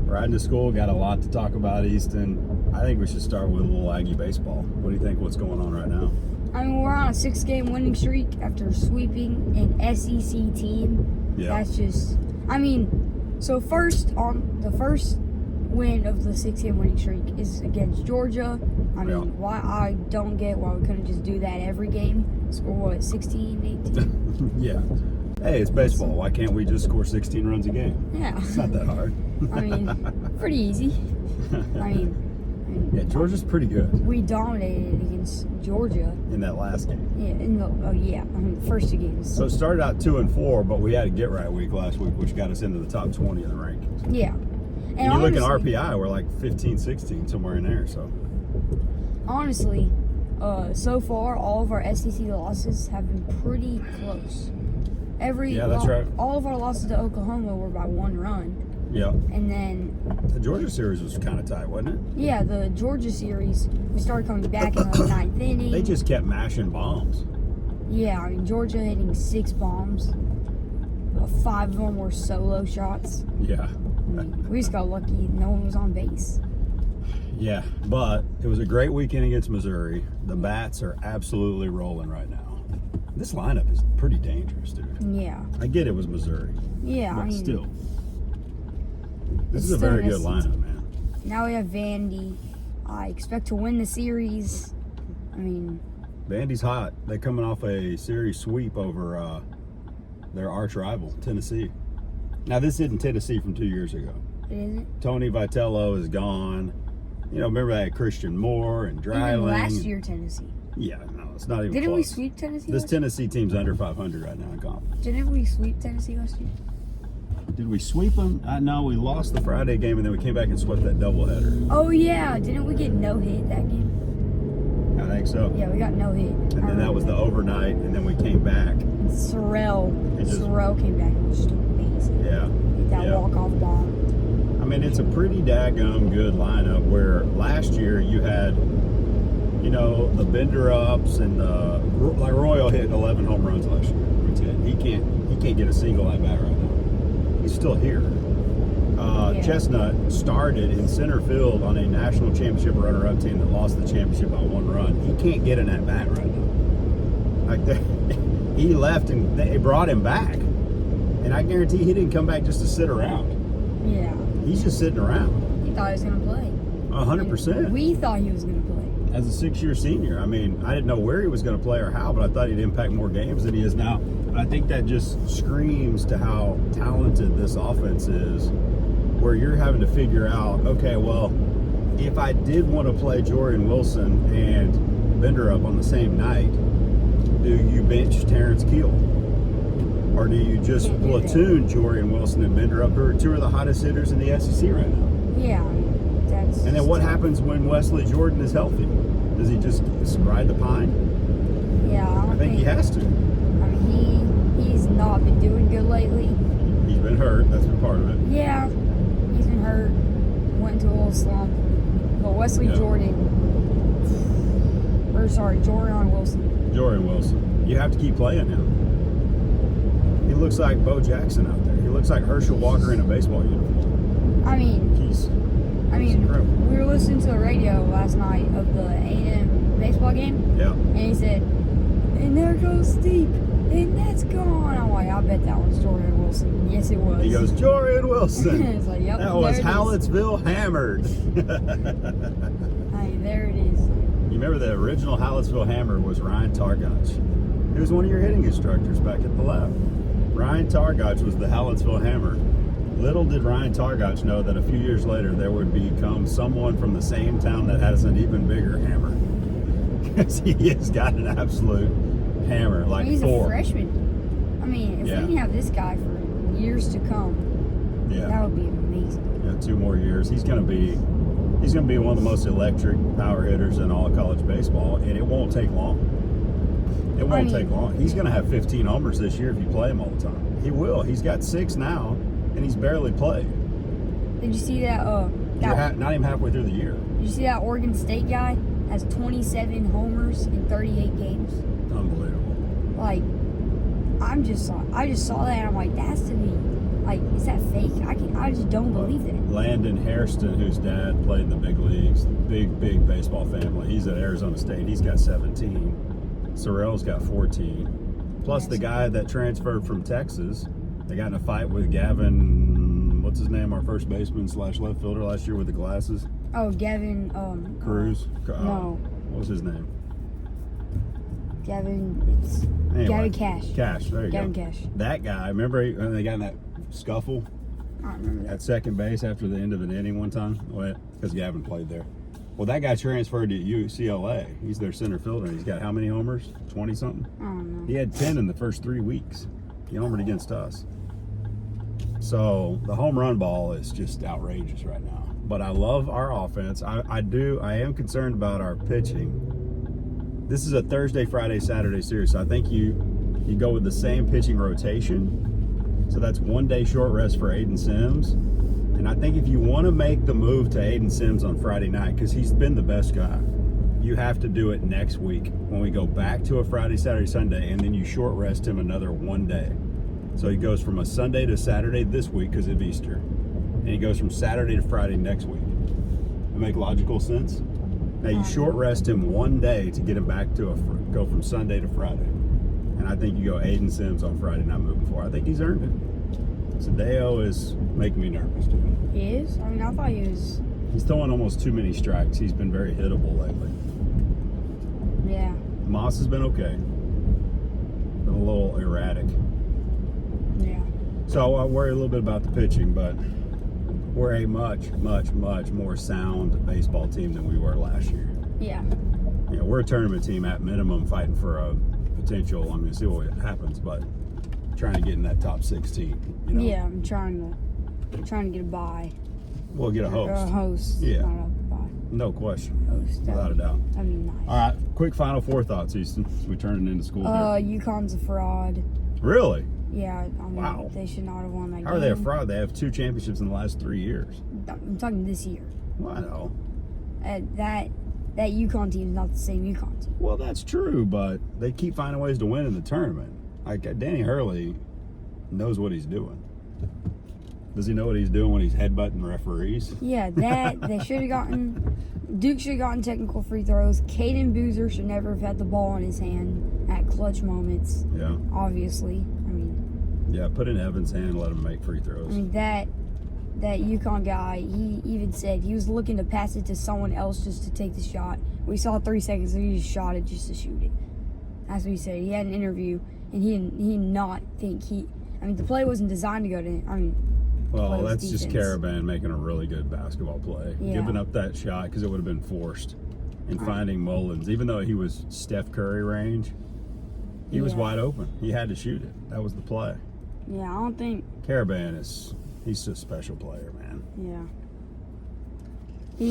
Riding to school, got a lot to talk about, Easton. I think we should start with a little Aggie baseball. What do you think? What's going on right now? I mean, we're on a 6-game winning streak after sweeping an SEC team. Yeah. That's just, I mean, so first win of the 6-game winning streak is against Georgia. I mean, why I don't get why we couldn't just do that every game. Score what, 16, 18? Yeah. Hey, it's baseball. Why can't we just score 16 runs a game? Yeah. It's not that hard. I mean, pretty easy. I mean, yeah, Georgia's pretty good. We dominated against Georgia in that last game. Yeah, I mean, the first 2 games. So it started out 2-4, but we had a get right week last week, which got us into the top 20 in the rankings. Yeah. And you look at RPI, we're like 15, 16, somewhere in there. So honestly, so far all of our SEC losses have been pretty close. That's right. All of our losses to Oklahoma were by 1 run. Yeah. And then the Georgia series was kind of tight, wasn't it? Yeah, the Georgia series, we started coming back in the 9th inning. They just kept mashing bombs. Yeah, I mean, Georgia hitting 6 bombs. 5 of them were solo shots. Yeah. I mean, we just got lucky no one was on base. Yeah, but it was a great weekend against Missouri. The bats are absolutely rolling right now. This lineup is pretty dangerous, dude. Yeah. I get it was Missouri. Yeah, but I mean, still. This is a very good lineup, man. Now we have Vandy. I expect to win the series. I mean, Vandy's hot. They're coming off a series sweep over their arch rival, Tennessee. Now, this isn't Tennessee from 2 years ago. It isn't? Tony Vitello is gone. You know, remember that Christian Moore and Dryling. Last year, Tennessee. Yeah, no, it's not even Didn't close. we sweep Tennessee? This Tennessee team's under 500 right now in conference. Didn't we sweep Tennessee last year? Did we sweep them? No, we lost the Friday game, and then we came back and swept that doubleheader. Oh, yeah. Didn't we get no hit that game? I think so. Yeah, we got no hit. And then that was the overnight, and then we came back. And Sorrell came back and was just amazing. Yeah. That walk-off bomb. I mean, it's a pretty daggum good lineup where last year you had, you know, the bender-ups and like Royal hit 11 home runs last year. That's it. He can't get a single at bat right now. He's still here. Chestnut started in center field on a national championship runner-up team that lost the championship by 1 run. He can't get an at-bat right now. Like he left and they brought him back. And I guarantee he didn't come back just to sit around. Yeah. He's just sitting around. He thought he was going to play. 100%. We thought he was going to play. As a 6-year senior, I mean, I didn't know where he was going to play or how, but I thought he'd impact more games than he is now. But I think that just screams to how talented this offense is, where you're having to figure out, okay, well, if I did want to play Jorian Wilson and Bender up on the same night, do you bench Terrence Keel? Or do you just platoon Jorian Wilson and Bender up, who are 2 of the hottest hitters in the SEC right now? Yeah, that's. And then what happens when Wesley Jordan is healthy? Does he just ride the pine? Yeah, I think he has to. I mean, he's not been doing good lately. He's been hurt. That's been part of it. Yeah, he's been hurt. Went into a little slump. But Jorian Wilson. Jorian Wilson. You have to keep playing him. He looks like Bo Jackson out there. He looks like Herschel Walker in a baseball uniform. I mean, incredible. We were listening to the radio last night of the A&M baseball game. Yeah. And he said, and there goes Steve, and that's gone. I'm like, I bet that was Jorian Wilson. Yes, it was. He goes, Jorian Wilson. It's like, yep, that was Howlettsville Hammered. Hey, there it is. You remember the original Howlettsville Hammer was Ryan Targach. He was one of your hitting instructors back at the lab. Ryan Targach was the Howlettsville Hammer. Little did Ryan Targach know that a few years later there would become someone from the same town that has an even bigger hammer. Because he has got an absolute hammer, like he's Thor. A freshman. I mean, if we can have this guy for years to come, that would be amazing. Yeah, 2 more years. He's gonna be one of the most electric power hitters in all of college baseball, and it won't take long. It won't take long. He's going to have 15 homers this year if you play him all the time. He will. He's got 6 now, and he's barely played. Did you see that? Not even halfway through the year. Did you see that Oregon State guy has 27 homers in 38 games? Unbelievable. Like, I just saw that, and I'm like, that's to me. Like, is that fake? I just don't believe that. Landon Hairston, whose dad played in the big leagues, big baseball family. He's at Arizona State. He's got 17. Sorrell's got 14. Plus the guy that transferred from Texas, they got in a fight with Gavin, what's his name, our first baseman / left fielder last year with the glasses. Oh, Gavin, Cruz? no. What was his name? Gavin Cash. Cash, there you Gavin go. Cash. That guy, remember when they got in that scuffle I don't remember that. at second base after the end of an inning one time? Because Gavin played there. Well, that guy transferred to UCLA. He's their center fielder. He's got how many homers? 20-something? I don't know. He had 10 in the first 3 weeks. He homered against us. So the home run ball is just outrageous right now. But I love our offense. I am concerned about our pitching. This is a Thursday, Friday, Saturday series. So I think you go with the same pitching rotation. So that's 1 day short rest for Aiden Sims. And I think if you want to make the move to Aiden Sims on Friday night, because he's been the best guy, you have to do it next week when we go back to a Friday, Saturday, Sunday, and then you short rest him another 1 day. So he goes from a Sunday to Saturday this week because of Easter. And he goes from Saturday to Friday next week. That make logical sense? Now you short rest him 1 day to get him back to go from Sunday to Friday. And I think you go Aiden Sims on Friday night moving forward. I think he's earned it. Sadeo is making me nervous, dude. He is? I mean, I thought he was. He's throwing almost too many strikes. He's been very hittable lately. Yeah. Moss has been okay. Been a little erratic. Yeah. So I worry a little bit about the pitching, but we're a much, much, much more sound baseball team than we were last year. Yeah. You know, we're a tournament team at minimum, fighting for a potential. I'm going to see what happens, but trying to get in that top 16. You know? Yeah, I'm trying to get a bye. We'll get a host. Or a host. Yeah. Not a bye. No question. Host. Without a doubt. I mean, nice. All right, quick final four thoughts, Easton. We turning into school here. UConn's a fraud. Really? Yeah, I mean, Wow. they should not have won that game. How are they a fraud? They have 2 championships in the last 3 years. I'm talking this year. Well, I know. That UConn team is not the same UConn team. Well, that's true, but they keep finding ways to win in the tournament. Like Danny Hurley knows what he's doing. Does he know what he's doing when he's headbutting referees? Yeah, they should have gotten. Duke should have gotten technical free throws. Caden Boozer should never have had the ball in his hand at clutch moments. Yeah. Obviously, I mean. Yeah, put in Evans' hand and let him make free throws. I mean that UConn guy. He even said he was looking to pass it to someone else just to take the shot. We saw 3 seconds, and he just shot it just to shoot it. That's what he said. He had an interview, and he did not think I mean, the play wasn't designed to go to him. I mean. Well, that's just Caravan making a really good basketball play. Yeah. Giving up that shot because it would have been forced. And finding Mullins, even though he was Steph Curry range, he was wide open. He had to shoot it. That was the play. Yeah, I don't think. Caravan he's a special player, man. Yeah.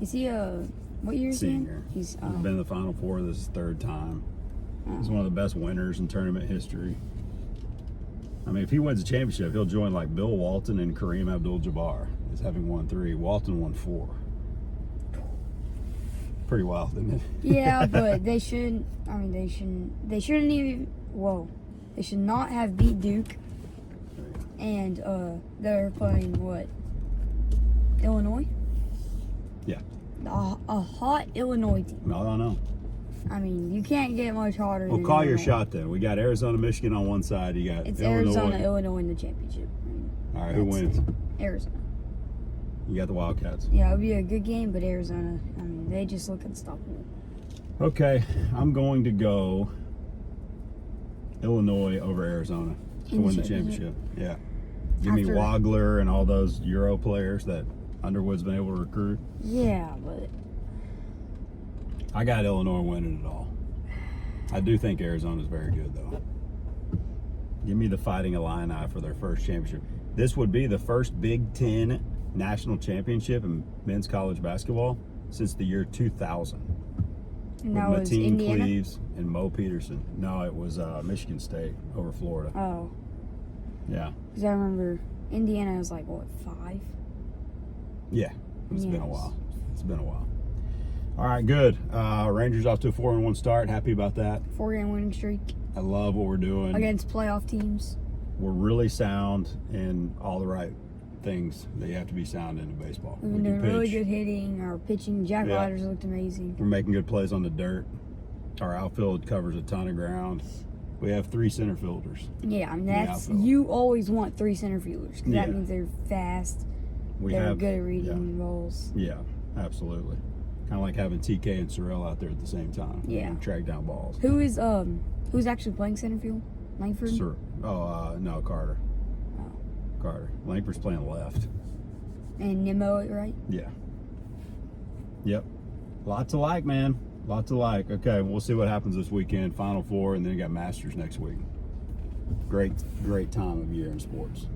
Is he what year is he in? Senior. He's been in the Final Four this is 3rd time. He's one of the best winners in tournament history. I mean, if he wins a championship, he'll join like Bill Walton and Kareem Abdul-Jabbar as having won 3. Walton won 4. Pretty wild, isn't it? Yeah, but they shouldn't. I mean, they shouldn't even. Whoa, they should not have beat Duke. And they're playing what? Illinois. Yeah. A hot Illinois team. No. I mean, you can't get much hotter. Well, than call your Illinois. shot then. We got Arizona, Michigan on one side. You got It's Illinois. Illinois in the championship. All right, who wins? Arizona. You got the Wildcats. Yeah, it'll be a good game, but Arizona, I mean, they just look unstoppable. Okay, I'm going to go Illinois over Arizona to win the championship. Yeah. Give me Wagler and all those Euro players that Underwood's been able to recruit. Yeah, but I got Illinois winning it all. I do think Arizona's very good, though. Give me the Fighting Illini for their first championship. This would be the first Big Ten national championship in men's college basketball since the year 2000. and that with was Mateen Indiana. Cleaves and Mo Peterson. No, it was Michigan State over Florida. Oh, Yeah. because I remember Indiana was like what 5. Yeah. It's been a Yes. while. It's been a while. All right, good. Rangers off to a 4-1 start. Happy about that. 4-game winning streak I love what we're doing. against playoff teams. we're really sound in all the right things that you have to be sound in baseball. We've been doing really good hitting. Our pitching, jack riders looked amazing. We're making good plays on the dirt. Our outfield covers a ton of ground. We have 3 center fielders. Yeah, I mean, you always want 3 center fielders because that means they're fast. They're good at reading balls. Yeah, absolutely. Kind of like having TK and Sorrell out there at the same time. Yeah. Track down balls. Who's actually playing center field? Langford? No, Carter. Oh. Carter. Langford's playing left. And Nimmo, right? Yeah. Yep. Lots to like, man. Lots to like. Okay, we'll see what happens this weekend. Final 4, and then you got Masters next week. Great time of year in sports.